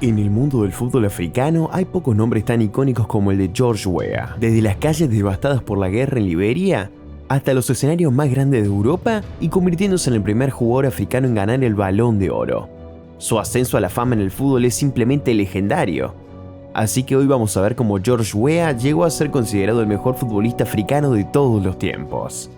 En el mundo del fútbol africano hay pocos nombres tan icónicos como el de George Weah. Desde las calles devastadas por la guerra en Liberia hasta los escenarios más grandes de Europa y convirtiéndose en el primer jugador africano en ganar el Balón de Oro. Su ascenso a la fama en el fútbol es simplemente legendario. Así que hoy vamos a ver cómo George Weah llegó a ser considerado el mejor futbolista africano de todos los tiempos.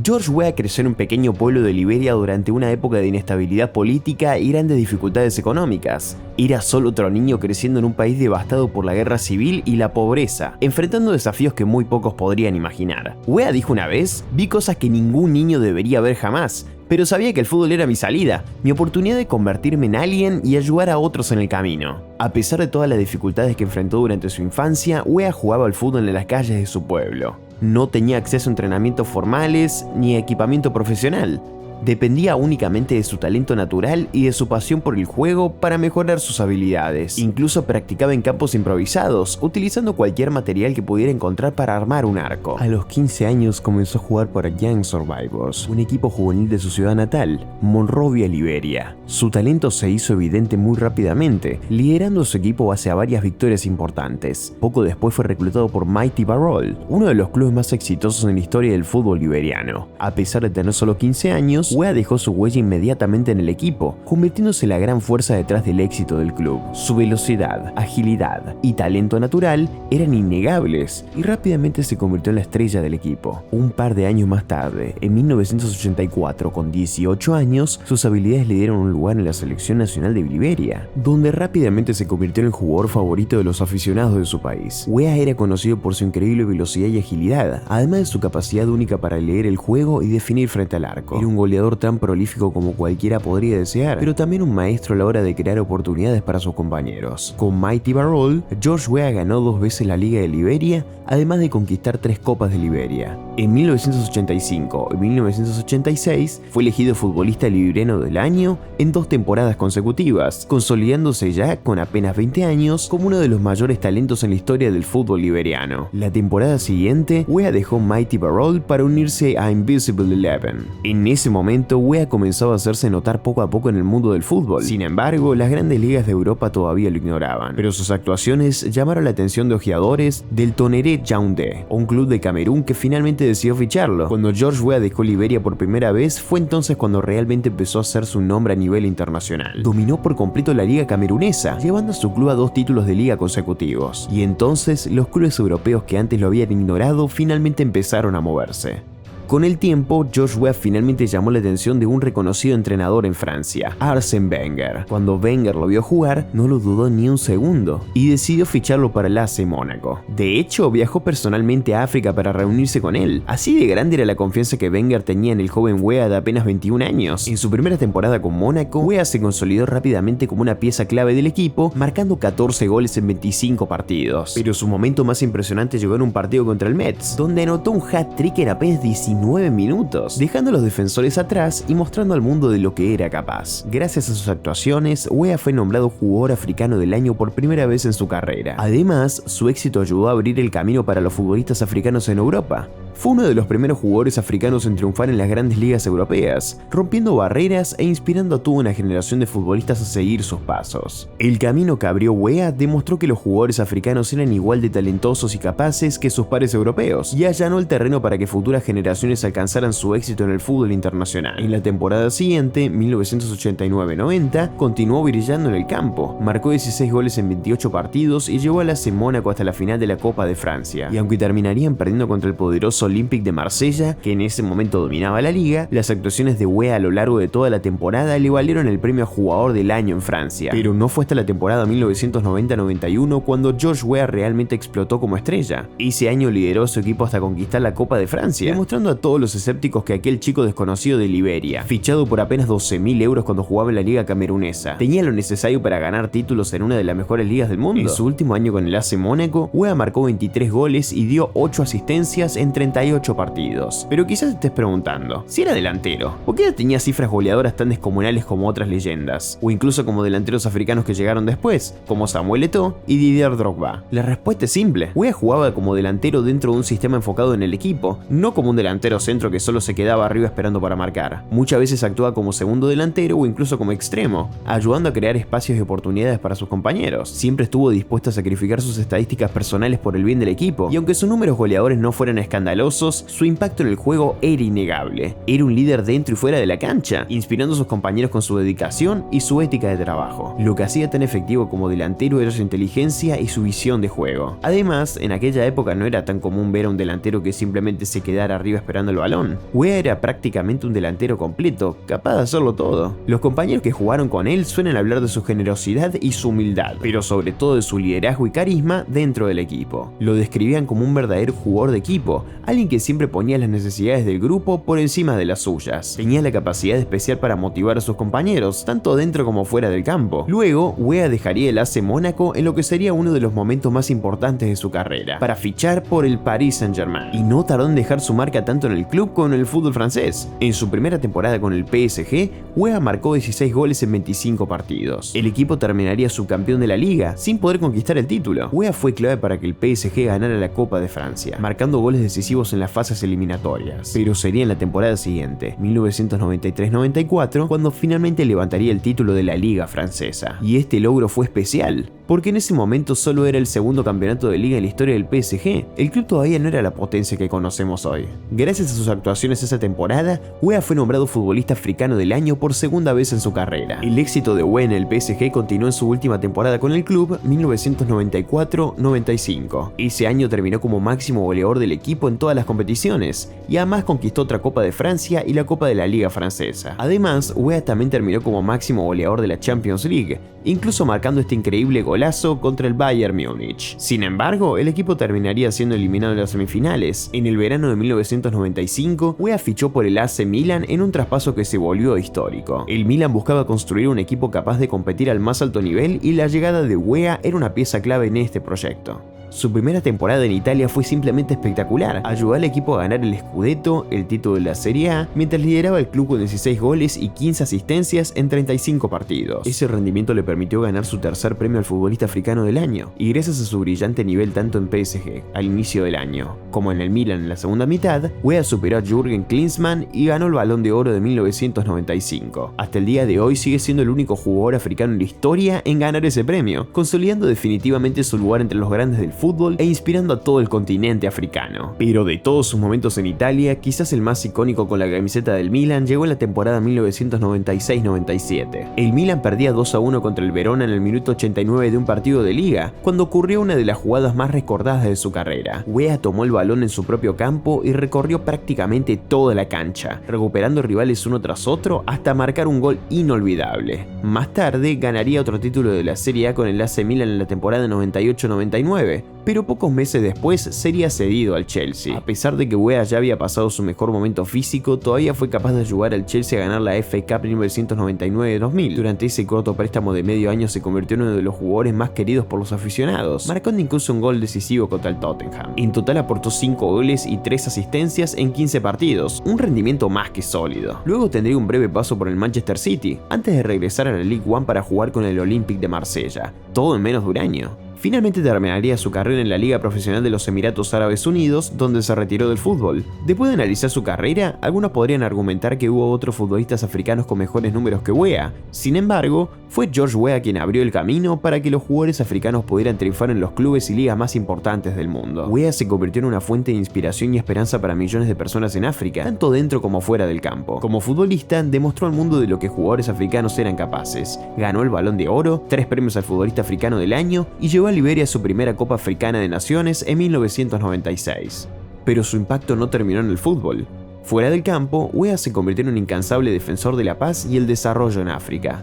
George Weah creció en un pequeño pueblo de Liberia durante una época de inestabilidad política y grandes dificultades económicas. Era solo otro niño creciendo en un país devastado por la guerra civil y la pobreza, enfrentando desafíos que muy pocos podrían imaginar. Weah dijo una vez: "Vi cosas que ningún niño debería ver jamás, pero sabía que el fútbol era mi salida, mi oportunidad de convertirme en alguien y ayudar a otros en el camino". A pesar de todas las dificultades que enfrentó durante su infancia, Weah jugaba al fútbol en las calles de su pueblo. No tenía acceso a entrenamientos formales ni a equipamiento profesional. Dependía únicamente de su talento natural y de su pasión por el juego para mejorar sus habilidades. Incluso practicaba en campos improvisados, utilizando cualquier material que pudiera encontrar para armar un arco. A los 15 años comenzó a jugar para Young Survivors, un equipo juvenil de su ciudad natal, Monrovia, Liberia. Su talento se hizo evidente muy rápidamente, liderando a su equipo hacia varias victorias importantes. Poco después fue reclutado por Mighty Barrol, uno de los clubes más exitosos en la historia del fútbol liberiano. A pesar de tener solo 15 años, Weah dejó su huella inmediatamente en el equipo, convirtiéndose en la gran fuerza detrás del éxito del club. Su velocidad, agilidad y talento natural eran innegables y rápidamente se convirtió en la estrella del equipo. Un par de años más tarde, en 1984, con 18 años, sus habilidades le dieron un lugar en la selección nacional de Liberia, donde rápidamente se convirtió en el jugador favorito de los aficionados de su país. Weah era conocido por su increíble velocidad y agilidad, además de su capacidad única para leer el juego y definir frente al arco. Era un goleador tan prolífico como cualquiera podría desear, pero también un maestro a la hora de crear oportunidades para sus compañeros. Con Mighty Barrol, George Weah ganó 2 veces la Liga de Liberia, además de conquistar 3 Copas de Liberia. En 1985 y 1986 fue elegido futbolista liberiano del año en 2 temporadas consecutivas, consolidándose ya con apenas 20 años como uno de los mayores talentos en la historia del fútbol liberiano. La temporada siguiente, Weah dejó Mighty Barrol para unirse a Invisible Eleven. En ese momento, Weah comenzó a hacerse notar poco a poco en el mundo del fútbol. Sin embargo, las grandes ligas de Europa todavía lo ignoraban, pero sus actuaciones llamaron la atención de ojeadores del Tonnerre Yaoundé, un club de Camerún que finalmente decidió ficharlo. Cuando George Weah dejó Liberia por primera vez, fue entonces cuando realmente empezó a hacer su nombre a nivel internacional. Dominó por completo la liga camerunesa, llevando a su club a 2 títulos de liga consecutivos. Y entonces, los clubes europeos que antes lo habían ignorado finalmente empezaron a moverse. Con el tiempo, George Weah finalmente llamó la atención de un reconocido entrenador en Francia, Arsène Wenger. Cuando Wenger lo vio jugar, no lo dudó ni un segundo y decidió ficharlo para el AC Mónaco. De hecho, viajó personalmente a África para reunirse con él. Así de grande era la confianza que Wenger tenía en el joven Weah de apenas 21 años. En su primera temporada con Mónaco, Weah se consolidó rápidamente como una pieza clave del equipo, marcando 14 goles en 25 partidos. Pero su momento más impresionante llegó en un partido contra el Metz, donde anotó un hat-trick en apenas 19 minutos, dejando a los defensores atrás y mostrando al mundo de lo que era capaz. Gracias a sus actuaciones, Weah fue nombrado jugador africano del año por primera vez en su carrera. Además, su éxito ayudó a abrir el camino para los futbolistas africanos en Europa. Fue uno de los primeros jugadores africanos en triunfar en las grandes ligas europeas, rompiendo barreras e inspirando a toda una generación de futbolistas a seguir sus pasos. El camino que abrió Weah demostró que los jugadores africanos eran igual de talentosos y capaces que sus pares europeos, y allanó el terreno para que futuras generaciones alcanzaran su éxito en el fútbol internacional. En la temporada siguiente, 1989-90, continuó brillando en el campo, marcó 16 goles en 28 partidos y llevó al AC Mónaco hasta la final de la Copa de Francia. Y aunque terminarían perdiendo contra el poderoso Olympique de Marsella, que en ese momento dominaba la liga, las actuaciones de Weah a lo largo de toda la temporada le valieron el premio a jugador del año en Francia. Pero no fue hasta la temporada 1990-91 cuando George Weah realmente explotó como estrella. Ese año lideró a su equipo hasta conquistar la Copa de Francia, demostrando a todos los escépticos que aquel chico desconocido de Liberia, fichado por apenas 12.000 euros cuando jugaba en la liga camerunesa, tenía lo necesario para ganar títulos en una de las mejores ligas del mundo. En su último año con el AC Mónaco, Weah marcó 23 goles y dio 8 asistencias en 30 78 partidos. Pero quizás te estés preguntando, si era delantero, ¿por qué tenía cifras goleadoras tan descomunales como otras leyendas? O incluso como delanteros africanos que llegaron después, como Samuel Eto'o y Didier Drogba. La respuesta es simple. Weah jugaba como delantero dentro de un sistema enfocado en el equipo, no como un delantero centro que solo se quedaba arriba esperando para marcar. Muchas veces actuaba como segundo delantero o incluso como extremo, ayudando a crear espacios y oportunidades para sus compañeros. Siempre estuvo dispuesto a sacrificar sus estadísticas personales por el bien del equipo, y aunque sus números goleadores no fueran escandalosos, su impacto en el juego era innegable. Era un líder dentro y fuera de la cancha, inspirando a sus compañeros con su dedicación y su ética de trabajo. Lo que hacía tan efectivo como delantero era su inteligencia y su visión de juego. Además, en aquella época no era tan común ver a un delantero que simplemente se quedara arriba esperando el balón. Weah era prácticamente un delantero completo, capaz de hacerlo todo. Los compañeros que jugaron con él suelen hablar de su generosidad y su humildad, pero sobre todo de su liderazgo y carisma dentro del equipo. Lo describían como un verdadero jugador de equipo, alguien que siempre ponía las necesidades del grupo por encima de las suyas. Tenía la capacidad especial para motivar a sus compañeros, tanto dentro como fuera del campo. Luego, Weah dejaría el AC Mónaco en lo que sería uno de los momentos más importantes de su carrera, para fichar por el Paris Saint-Germain. Y no tardó en dejar su marca tanto en el club como en el fútbol francés. En su primera temporada con el PSG, Weah marcó 16 goles en 25 partidos. El equipo terminaría subcampeón de la liga, sin poder conquistar el título. Weah fue clave para que el PSG ganara la Copa de Francia, marcando goles decisivos en las fases eliminatorias. Pero sería en la temporada siguiente, 1993-94, cuando finalmente levantaría el título de la liga francesa. Y este logro fue especial, porque en ese momento solo era el segundo campeonato de liga en la historia del PSG. El club todavía no era la potencia que conocemos hoy. Gracias a sus actuaciones esa temporada, Weah fue nombrado futbolista africano del año por segunda vez en su carrera. El éxito de Weah en el PSG continuó en su última temporada con el club, 1994-95. Ese año terminó como máximo goleador del equipo en todas las competiciones, y además conquistó otra Copa de Francia y la Copa de la Liga Francesa. Además, Weah también terminó como máximo goleador de la Champions League, incluso marcando este increíble golazo contra el Bayern Múnich. Sin embargo, el equipo terminaría siendo eliminado en las semifinales. En el verano de 1995, Weah fichó por el AC Milan en un traspaso que se volvió histórico. El Milan buscaba construir un equipo capaz de competir al más alto nivel y la llegada de Weah era una pieza clave en este proyecto. Su primera temporada en Italia fue simplemente espectacular. Ayudó al equipo a ganar el Scudetto, el título de la Serie A, mientras lideraba el club con 16 goles y 15 asistencias en 35 partidos. Ese rendimiento le permitió ganar su tercer premio al futbolista africano del año, y gracias a su brillante nivel tanto en PSG, al inicio del año, como en el Milan en la segunda mitad, Weah superó a Jürgen Klinsmann y ganó el Balón de Oro de 1995. Hasta el día de hoy sigue siendo el único jugador africano en la historia en ganar ese premio, consolidando definitivamente su lugar entre los grandes del fútbol e inspirando a todo el continente africano. Pero de todos sus momentos en Italia, quizás el más icónico con la camiseta del Milan llegó en la temporada 1996-97. El Milan perdía 2-1 contra el Verona en el minuto 89 de un partido de liga, cuando ocurrió una de las jugadas más recordadas de su carrera. Weah tomó el balón en su propio campo y recorrió prácticamente toda la cancha, recuperando rivales uno tras otro hasta marcar un gol inolvidable. Más tarde ganaría otro título de la Serie A con el AC Milan en la temporada 98-99, pero pocos meses después sería cedido al Chelsea. A pesar de que Weah ya había pasado su mejor momento físico, todavía fue capaz de ayudar al Chelsea a ganar la FA Cup 1999-2000. Durante ese corto préstamo de medio año se convirtió en uno de los jugadores más queridos por los aficionados, marcando incluso un gol decisivo contra el Tottenham. En total aportó 5 goles y 3 asistencias en 15 partidos, un rendimiento más que sólido. Luego tendría un breve paso por el Manchester City, antes de regresar a la Ligue 1 para jugar con el Olympique de Marsella, todo en menos de un año. Finalmente terminaría su carrera en la Liga Profesional de los Emiratos Árabes Unidos, donde se retiró del fútbol. Después de analizar su carrera, algunos podrían argumentar que hubo otros futbolistas africanos con mejores números que Weah. Sin embargo, fue George Weah quien abrió el camino para que los jugadores africanos pudieran triunfar en los clubes y ligas más importantes del mundo. Weah se convirtió en una fuente de inspiración y esperanza para millones de personas en África, tanto dentro como fuera del campo. Como futbolista, demostró al mundo de lo que jugadores africanos eran capaces. Ganó el Balón de Oro, 3 premios al futbolista africano del año y llevó a Liberia a su primera Copa Africana de Naciones en 1996. Pero su impacto no terminó en el fútbol. Fuera del campo, Weah se convirtió en un incansable defensor de la paz y el desarrollo en África.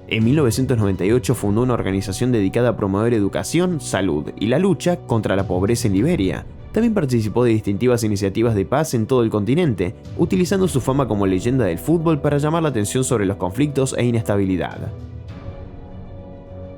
En 1998 fundó una organización dedicada a promover educación, salud y la lucha contra la pobreza en Liberia. También participó de distintivas iniciativas de paz en todo el continente, utilizando su fama como leyenda del fútbol para llamar la atención sobre los conflictos e inestabilidad.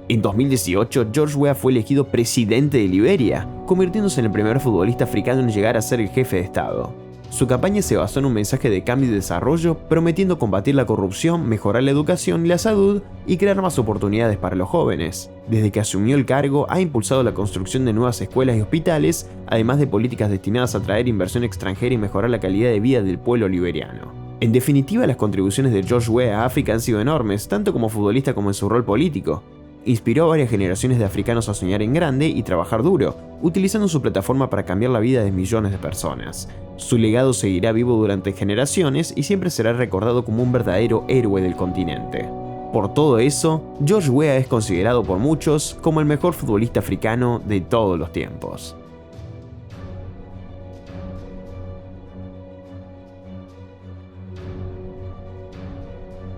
En 2018, George Weah fue elegido presidente de Liberia, convirtiéndose en el primer futbolista africano en llegar a ser el jefe de Estado. Su campaña se basó en un mensaje de cambio y desarrollo, prometiendo combatir la corrupción, mejorar la educación y la salud y crear más oportunidades para los jóvenes. Desde que asumió el cargo, ha impulsado la construcción de nuevas escuelas y hospitales, además de políticas destinadas a atraer inversión extranjera y mejorar la calidad de vida del pueblo liberiano. En definitiva, las contribuciones de George Weah a África han sido enormes, tanto como futbolista como en su rol político. Inspiró a varias generaciones de africanos a soñar en grande y trabajar duro, utilizando su plataforma para cambiar la vida de millones de personas. Su legado seguirá vivo durante generaciones y siempre será recordado como un verdadero héroe del continente. Por todo eso, George Weah es considerado por muchos como el mejor futbolista africano de todos los tiempos.